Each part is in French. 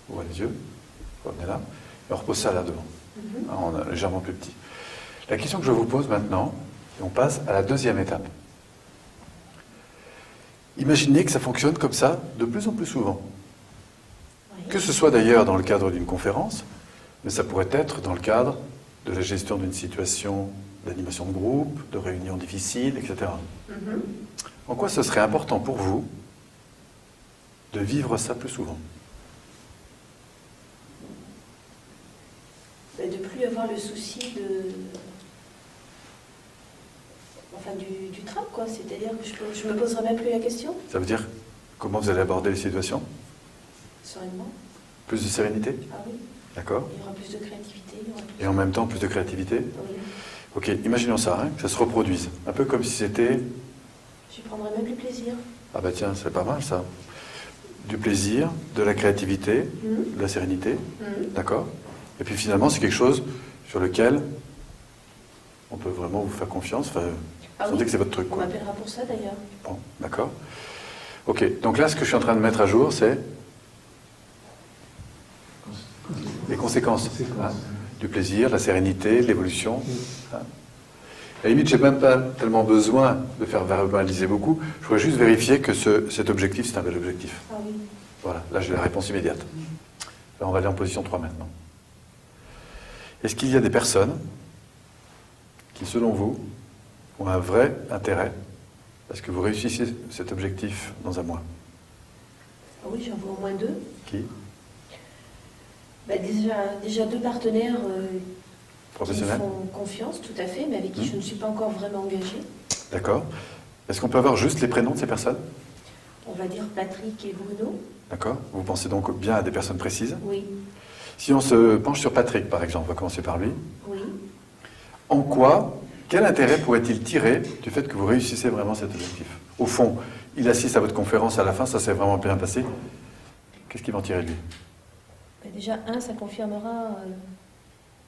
Ouvrez les yeux. Revenez là. Et on repose ça là devant. On a légèrement plus petit. La question que je vous pose maintenant, et on passe à la deuxième étape. Imaginez que ça fonctionne comme ça de plus en plus souvent. Oui. Que ce soit d'ailleurs dans le cadre d'une conférence, mais ça pourrait être dans le cadre de la gestion d'une situation d'animation de groupe, de réunions difficiles, etc. En quoi ce serait important pour vous de vivre ça plus souvent? De ne plus avoir le souci du trac, quoi. C'est-à-dire que je me poserai même plus la question, Ça veut dire comment vous allez aborder les situations? sereinement. Plus de sérénité? Ah oui, D'accord. il y aura plus de créativité. Il y aura plus Et en même temps, plus de créativité? Oui. Ok, imaginons ça, hein, que ça se reproduise. Un peu comme si c'était... J'y prendrai même du plaisir. Ah bah tiens, c'est pas mal ça. Du plaisir, de la créativité, de la sérénité, d'accord? Et puis finalement, c'est quelque chose sur lequel on peut vraiment vous faire confiance. Enfin, Ah vous sentez oui, que c'est votre truc, on quoi. m'appellera pour ça d'ailleurs. Bon, d'accord. Ok, donc là, ce que je suis en train de mettre à jour, c'est les conséquences. Hein, du plaisir, la sérénité, l'évolution. Hein. À la limite, je n'ai même pas tellement besoin de faire verbaliser beaucoup. Je voudrais juste vérifier que cet objectif, c'est un bel objectif. Ah oui. Voilà, là j'ai la réponse immédiate. Là, on va aller en position 3 maintenant. Est-ce qu'il y a des personnes qui, selon vous, ont un vrai intérêt à ce que vous réussissiez cet objectif dans un mois? Ah oui, j'en vois au moins 2. Qui? Bah, déjà 2 partenaires qui me Professionnels? font confiance, tout à fait, mais avec qui je ne suis pas encore vraiment engagée. D'accord. Est-ce qu'on peut avoir juste les prénoms de ces personnes? On va dire Patrick et Bruno. D'accord. Vous pensez donc bien à des personnes précises? Oui, Si on se penche sur Patrick, par exemple, on va commencer par lui. oui. En quoi, quel intérêt pourrait-il tirer du fait que vous réussissez vraiment cet objectif? Au fond, il assiste à votre conférence à la fin, ça s'est vraiment bien passé. Qu'est-ce qu'il va en tirer, lui? Bah, déjà, ça confirmera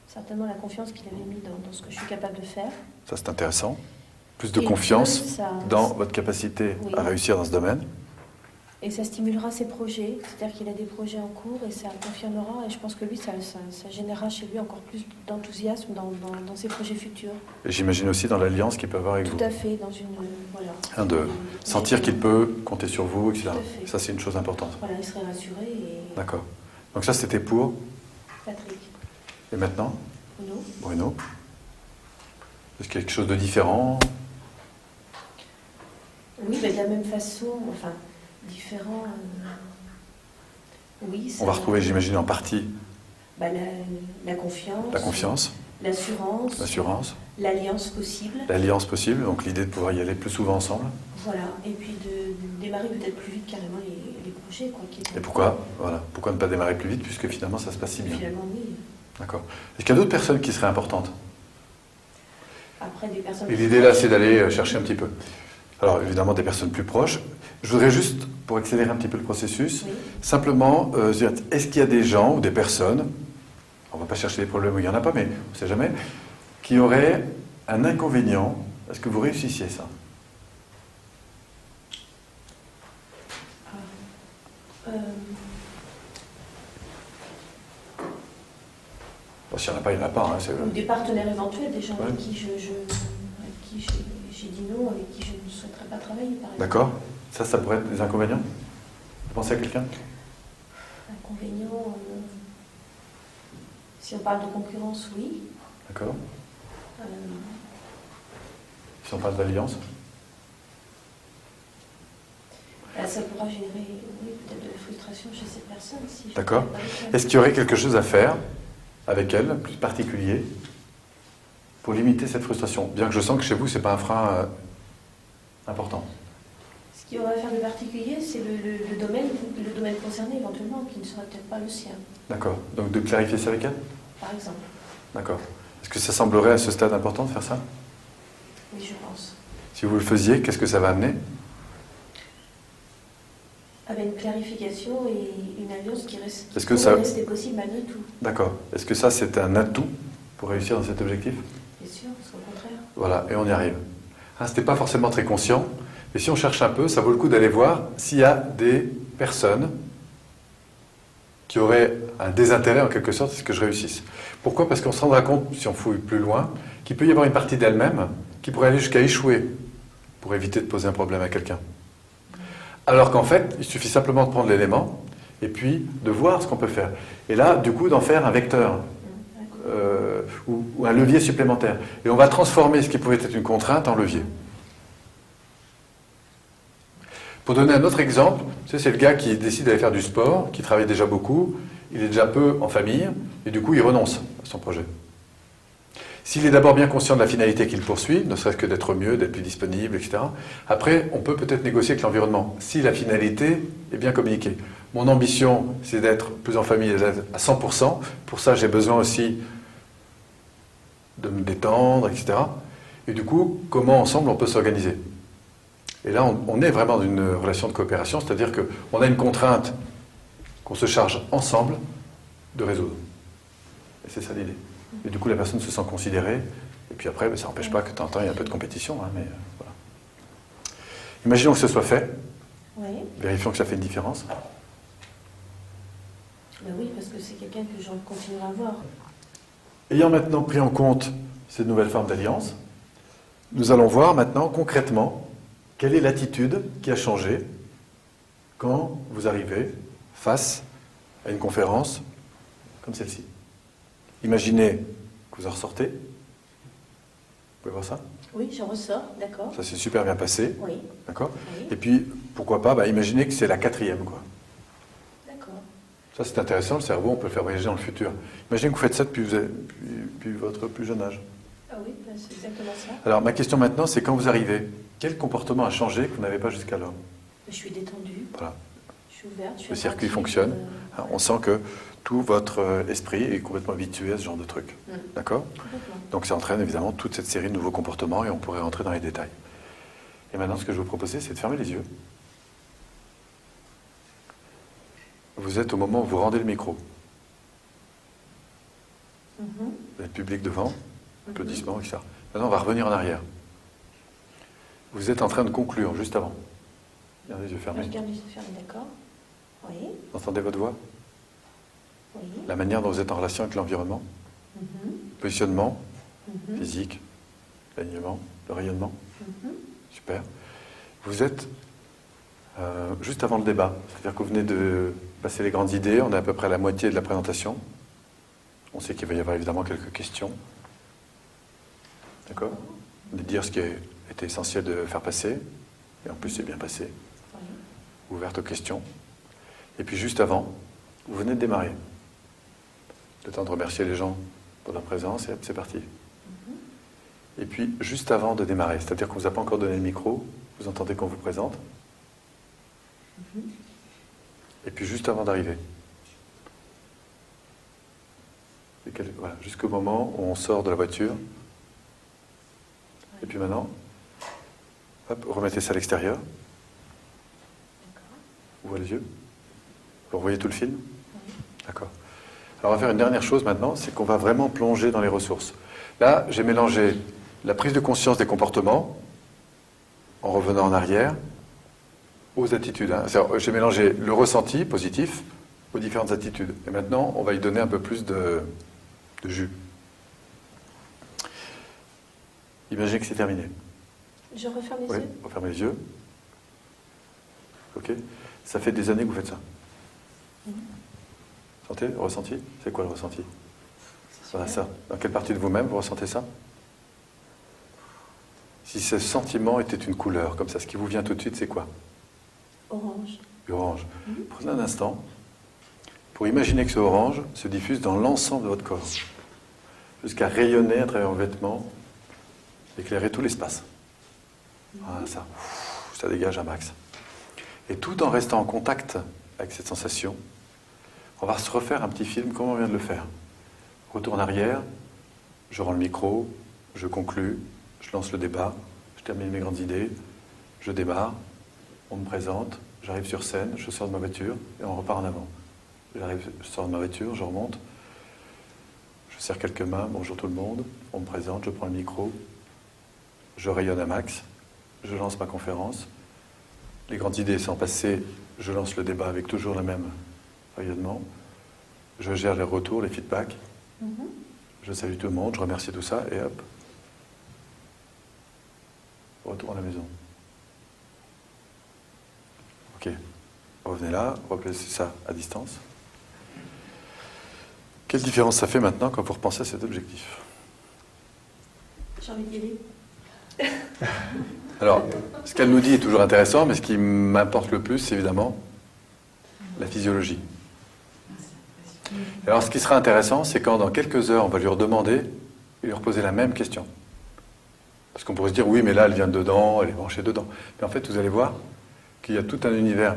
certainement la confiance qu'il avait mis dans ce que je suis capable de faire. Ça, c'est intéressant. Plus de Et confiance deux, dans votre capacité Oui. à réussir dans ce domaine. Et ça stimulera ses projets, c'est-à-dire qu'il a des projets en cours et ça confirmera. Et je pense que lui, ça générera chez lui encore plus d'enthousiasme dans ses projets futurs. Et j'imagine aussi dans l'alliance qu'il peut avoir avec vous. Tout à fait, dans une... Voilà. Hein, de sentir qu'il peut compter sur vous, etc. Tout à fait. Ça, c'est une chose importante. Voilà, il serait rassuré et... D'accord. Donc ça, c'était pour. Patrick, Et maintenant, Bruno. Bruno? Est-ce qu'il y a quelque chose de différent? Oui, mais de la même façon, enfin, différent... oui, ça... On va retrouver, j'imagine, en partie Bah, la confiance. la confiance, L'assurance. l'assurance, L'alliance possible. l'alliance possible, donc l'idée de pouvoir y aller plus souvent ensemble. Voilà, et puis de démarrer peut-être plus vite carrément les projets. Quoi, Et pourquoi? Voilà. Pourquoi ne pas démarrer plus vite, puisque finalement ça se passe si bien? Finalement, oui. D'accord. Est-ce qu'il y a d'autres personnes qui seraient importantes? Après, des personnes... Et l'idée là, c'est d'aller chercher un petit peu. Alors évidemment, des personnes plus proches. Je voudrais juste, pour accélérer un petit peu le processus, Oui. simplement, dire, est-ce qu'il y a des gens ou des personnes, on ne va pas chercher des problèmes où il n'y en a pas, mais on ne sait jamais, qui auraient un inconvénient à ce que vous réussissiez ça? Bon, s'il n'y en a pas, il n'y en a pas. Hein, Ou des partenaires éventuels, des gens Ouais. avec qui j'ai dit non, avec qui je ne souhaiterais pas travailler, par exemple. D'accord. Ça pourrait être des inconvénients? Vous pensez à quelqu'un? Inconvénients, si on parle de concurrence, oui. D'accord. Euh, Si on parle d'alliance? Ça pourra générer, oui, peut-être de la frustration chez ces personnes. Si je D'accord. ne fais pas le faire. Est-ce qu'il y aurait quelque chose à faire avec elle, plus particulier, pour limiter cette frustration? Bien que je sens que chez vous, ce n'est pas un frein important. Ce qu'il y aura à faire de particulier, c'est le domaine concerné éventuellement, qui ne sera peut-être pas le sien, D'accord. Donc de clarifier ça avec elle? par exemple. D'accord. Est-ce que ça semblerait à ce stade important de faire ça? Oui, je pense. Si vous le faisiez, qu'est-ce que ça va amener? Avec une clarification et une alliance qui Est-ce que pourrait ça- rester possible malgré tout. D'accord. Est-ce que ça, c'est un atout pour réussir dans cet objectif? Bien sûr, parce qu'au contraire. Voilà, et on y arrive. Hein, c'était pas forcément très conscient, mais si on cherche un peu, ça vaut le coup d'aller voir s'il y a des personnes qui aurait un désintérêt en quelque sorte à ce que je réussisse. Pourquoi? Parce qu'on se rendra compte, si on fouille plus loin, qu'il peut y avoir une partie d'elle-même qui pourrait aller jusqu'à échouer pour éviter de poser un problème à quelqu'un. Alors qu'en fait, il suffit simplement de prendre l'élément et puis de voir ce qu'on peut faire. Et là, du coup, d'en faire un vecteur ou un levier supplémentaire. Et on va transformer ce qui pouvait être une contrainte en levier. Pour donner un autre exemple, c'est le gars qui décide d'aller faire du sport, qui travaille déjà beaucoup, il est déjà peu en famille, et du coup il renonce à son projet. S'il est d'abord bien conscient de la finalité qu'il poursuit, ne serait-ce que d'être mieux, d'être plus disponible, etc., après on peut peut-être négocier avec l'environnement, si la finalité est bien communiquée. Mon ambition, c'est d'être plus en famille à 100%, pour ça j'ai besoin aussi de me détendre, etc. Et du coup, comment ensemble on peut s'organiser? Et là, on est vraiment dans une relation de coopération, c'est-à-dire qu'on a une contrainte qu'on se charge ensemble de résoudre. Et c'est ça l'idée. Et du coup, la personne se sent considérée, et puis après, ça n'empêche pas que de temps en temps, il y a un peu de compétition, hein, mais voilà. Imaginons que ce soit fait. Oui. Vérifions que ça fait une différence. Ben oui, parce que c'est quelqu'un que je continuerai à voir. Ayant maintenant pris en compte ces nouvelles formes d'alliance, nous allons voir maintenant concrètement quelle est l'attitude qui a changé quand vous arrivez face à une conférence comme celle-ci. Imaginez que vous en ressortez. Vous pouvez voir ça? Oui, j'en ressors, d'accord. Ça s'est super bien passé. Oui. D'accord? Oui. Et puis, pourquoi pas, imaginez que c'est la 4e, quoi. D'accord. Ça, c'est intéressant, le cerveau, on peut le faire voyager dans le futur. Imaginez que vous faites ça depuis votre plus jeune âge. Ah oui, ben c'est exactement ça. Alors, ma question maintenant, c'est quand vous arrivez, quel comportement a changé que vous n'avez pas jusqu'alors? Je suis détendue. Voilà. Je suis ouverte. Je suis Le circuit attentive, fonctionne. On sent que tout votre esprit est complètement habitué à ce genre de truc. D'accord? Complètement. Donc ça entraîne évidemment toute cette série de nouveaux comportements et on pourrait rentrer dans les détails. Et maintenant, ce que je vais vous proposer, c'est de fermer les yeux. Vous êtes au moment où vous rendez le micro. Vous êtes public devant, applaudissements, etc. Maintenant, on va revenir en arrière. Vous êtes en train de conclure juste avant. Gardez les yeux fermés. Je garde les yeux fermés, d'accord. Oui. Vous entendez votre voix? Oui. La manière dont vous êtes en relation avec l'environnement? Positionnement, physique, l'alignement, le rayonnement. Super. Vous êtes juste avant le débat. C'est-à-dire que vous venez de passer les grandes idées. On est à peu près à la moitié de la présentation. On sait qu'il va y avoir évidemment quelques questions. D'accord? De dire ce qui était essentiel de faire passer. Et en plus, c'est bien passé. Oui. Ouverte aux questions. Et puis juste avant, vous venez de démarrer. Le temps de remercier les gens pour leur présence et hop, c'est parti. Et puis, juste avant de démarrer, c'est-à-dire qu'on ne vous a pas encore donné le micro, vous entendez qu'on vous présente. Et puis, juste avant d'arriver. Voilà, jusqu'au moment où on sort de la voiture. Et puis maintenant, hop, remettez ça à l'extérieur. Ouvrez les yeux. Vous revoyez tout le film? D'accord. Alors, on va faire une dernière chose maintenant, c'est qu'on va vraiment plonger dans les ressources. Là, j'ai mélangé la prise de conscience des comportements, en revenant en arrière, aux attitudes. Hein. J'ai mélangé le ressenti positif aux différentes attitudes. Et maintenant, on va y donner un peu plus de jus. Imaginez que c'est terminé. Je referme les Oui, yeux. refermez les yeux. Ok. Ça fait des années que vous faites ça. Sentez le ressenti? C'est quoi le ressenti? Voilà ça. Dans quelle partie de vous-même vous ressentez ça? Si ce sentiment était une couleur, comme ça, ce qui vous vient tout de suite, c'est quoi? Orange. Orange. Prenez un instant pour imaginer que ce orange se diffuse dans l'ensemble de votre corps, jusqu'à rayonner à travers vos vêtements, éclairer tout l'espace. Voilà ça. Ça dégage un max. Et tout en restant en contact avec cette sensation, on va se refaire un petit film comme on vient de le faire. Retour en arrière, je rends le micro, je conclus, je lance le débat, je termine mes grandes idées, je démarre, on me présente, j'arrive sur scène, je sors de ma voiture et on repart en avant. Je sors de ma voiture, je remonte, je serre quelques mains, bonjour tout le monde, on me présente, je prends le micro, je rayonne à max, je lance ma conférence, les grandes idées sont passées, je lance le débat avec toujours le même rayonnement, je gère les retours, les feedbacks, je salue tout le monde, je remercie tout ça, et hop, retour à la maison. Ok, revenez là, replacez ça à distance. Quelle différence ça fait maintenant quand vous repensez à cet objectif? J'ai envie d'y aller. Alors, ce qu'elle nous dit est toujours intéressant, mais ce qui m'importe le plus, c'est évidemment la physiologie. Alors, ce qui sera intéressant, c'est quand dans quelques heures, on va lui redemander et lui reposer la même question. Parce qu'on pourrait se dire, oui, mais là, elle vient de dedans, elle est branchée dedans. Mais en fait, vous allez voir qu'il y a tout un univers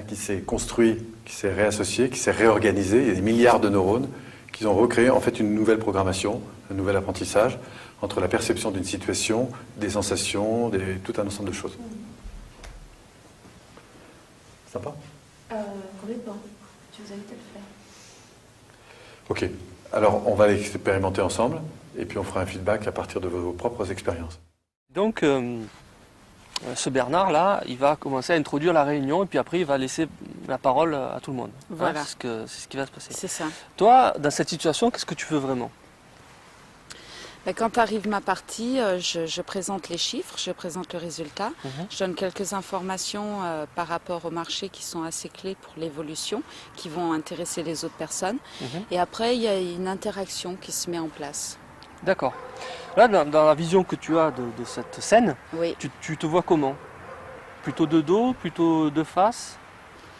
qui s'est construit, qui s'est réassocié, qui s'est réorganisé. Il y a des milliards de neurones qui ont recréé en fait une nouvelle programmation, un nouvel apprentissage entre la perception d'une situation, des sensations, tout un ensemble de choses. Sympa? Complètement. Je vous invite à le faire. Ok. Alors, on va l'expérimenter ensemble, et puis on fera un feedback à partir de vos propres expériences. Donc, ce Bernard-là, il va commencer à introduire la réunion, et puis après, il va laisser la parole à tout le monde. Voilà. Hein, c'est ce qui va se passer. C'est ça. Toi, dans cette situation, qu'est-ce que tu veux vraiment? Quand arrive ma partie, je présente les chiffres, je présente le résultat, je donne quelques informations par rapport au marché qui sont assez clés pour l'évolution, qui vont intéresser les autres personnes. Et après, il y a une interaction qui se met en place. D'accord. Là, dans la vision que tu as de cette scène, Oui. tu te vois comment? Plutôt de dos, plutôt de face,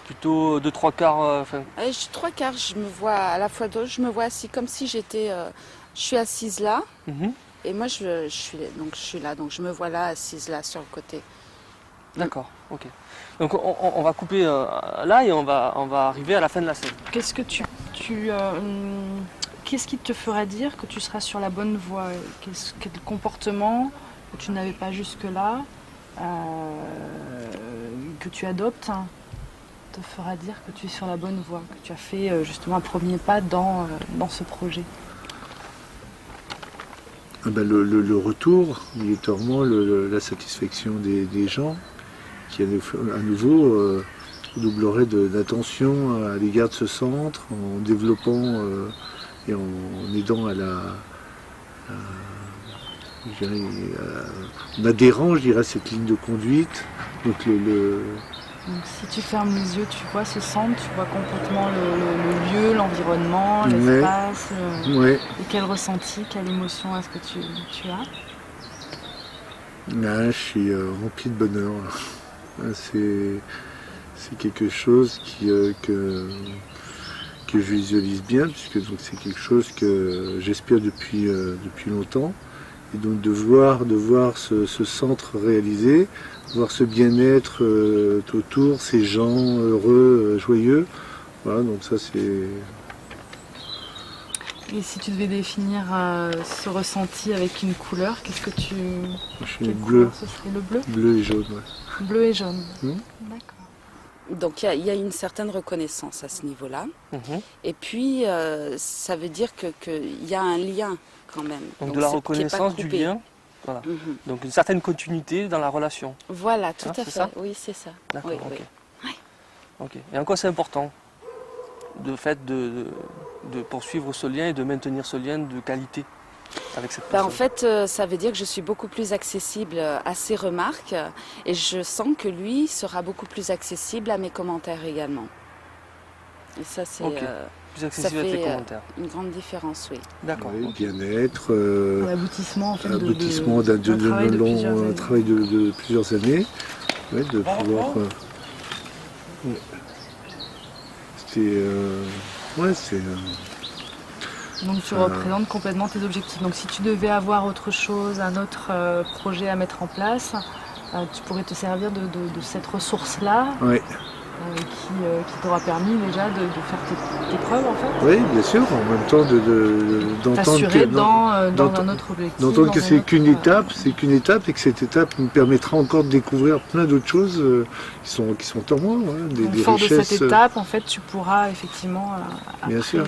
plutôt de trois quarts Trois quarts, je me vois à la fois dos, je me vois assis comme si j'étais... je suis assise là, et moi je suis là, donc je me vois là, assise là, sur le côté. D'accord, ok. Donc on va couper là et on va arriver à la fin de la scène. Qu'est-ce que qu'est-ce qui te fera dire que tu seras sur la bonne voie? Quel comportement que tu n'avais pas jusque-là, que tu adoptes, te fera dire que tu es sur la bonne voie, que tu as fait justement un premier pas dans ce projet? Le retour, obligatoirement, la satisfaction des gens, qui à nouveau doublerait d'attention à l'égard de ce centre, en développant et en aidant en adhérant, je dirais, à cette ligne de conduite. Donc Donc, si tu fermes les yeux, tu vois ce centre, tu vois complètement le lieu, l'environnement, l'espace. Et quel ressenti, quelle émotion est-ce que tu as? Là, je suis rempli de bonheur. C'est quelque chose que je visualise bien, puisque c'est quelque chose que j'espère depuis longtemps. Et donc de voir ce centre réalisé, voir ce bien-être autour, ces gens heureux, joyeux. Voilà, donc ça c'est... Et si tu devais définir ce ressenti avec une couleur, qu'est-ce que tu... Le bleu. Ce serait le bleu? Bleu et jaune, ouais. Bleu et jaune. D'accord. Donc il y a une certaine reconnaissance à ce niveau-là. Et puis ça veut dire qu'il y a un lien quand même. Donc de la reconnaissance, du lien. Voilà. Donc une certaine continuité dans la relation. Voilà, tout à fait. Ça, oui, c'est ça. D'accord, oui, ok. Oui. Ok. Et en quoi c'est important de fait de poursuivre ce lien et de maintenir ce lien de qualité avec cette personne? En fait, ça veut dire que je suis beaucoup plus accessible à ses remarques et je sens que lui sera beaucoup plus accessible à mes commentaires également. Et ça, c'est... Plus accessible à tes commentaires. Une grande différence, oui. D'accord. Oui, bien-être, L'aboutissement en fait, aboutissement d'un long travail de plusieurs années. Ouais, de pouvoir... Donc tu représentes complètement tes objectifs. Donc si tu devais avoir autre chose, un autre projet à mettre en place, tu pourrais te servir de cette ressource-là. Oui. Qui t'aura permis déjà de faire tes preuves en fait. Oui, bien sûr, en même temps d'entendre que dans un autre objectif. D'entendre que c'est qu'une étape, et que cette étape me permettra encore de découvrir plein d'autres choses qui sont en moi, des fort richesses. de cette étape, en fait, tu pourras effectivement bien après, sûr.